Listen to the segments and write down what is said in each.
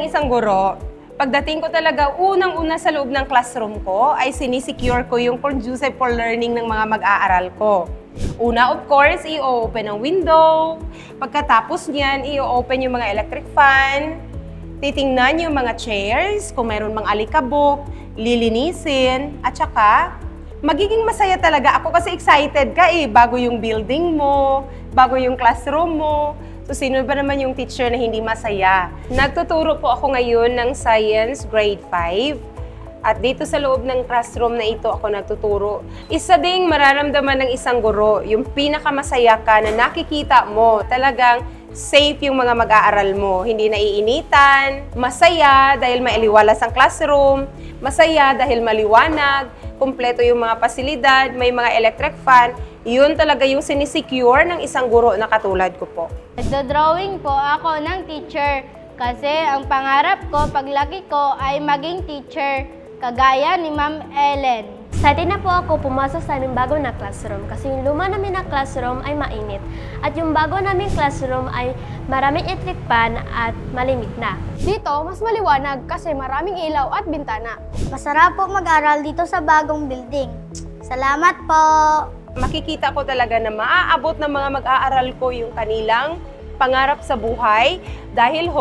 isang guro, pagdating ko talaga, unang-una sa loob ng classroom ko ay sinisecure ko yung conducive for learning ng mga mag-aaral ko. Una, of course, i-open ang window. Pagkatapos niyan, i-open yung mga electric fan. Titingnan yung mga chairs, kung mayroon mang alikabok, lilinisin, at saka magiging masaya talaga ako kasi excited ka bago yung building mo, bago yung classroom mo. So, sino ba naman yung teacher na hindi masaya? Nagtuturo po ako ngayon ng Science Grade 5. At dito sa loob ng classroom na ito ako nagtuturo. Isa ding mararamdaman ng isang guro, yung pinakamasaya ka na nakikita mo, talagang safe yung mga mag-aaral mo. Hindi naiinitan, masaya dahil mailiwalas ang classroom, masaya dahil maliwanag, kumpleto yung mga pasilidad, may mga electric fan. Yun talaga yung sinisecure ng isang guro na katulad ko po. Nagdo-drawing po ako ng teacher kasi ang pangarap ko paglaki ko ay maging teacher kagaya ni Ma'am Ellen. Excited na po ako pumasok sa aming bago na classroom kasi yung luma namin na classroom ay mainit at yung bago naming classroom ay maraming electric fan at malimit na. Dito, mas maliwanag kasi maraming ilaw at bintana. Masarap po mag-aral dito sa bagong building. Salamat po! Makikita ko talaga na maaabot ng mga mag-aaral ko yung kanilang pangarap sa buhay dahil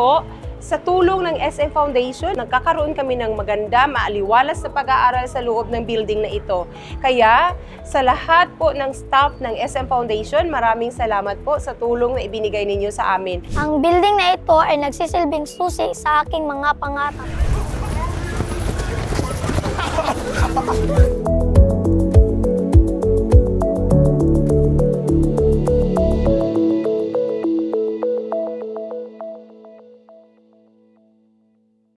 sa tulong ng SM Foundation, nagkakaroon kami ng maganda, maaliwalas sa pag-aaral sa loob ng building na ito. Kaya sa lahat po ng staff ng SM Foundation, maraming salamat po sa tulong na ibinigay ninyo sa amin. Ang building na ito ay nagsisilbing susi sa aking mga pangarap.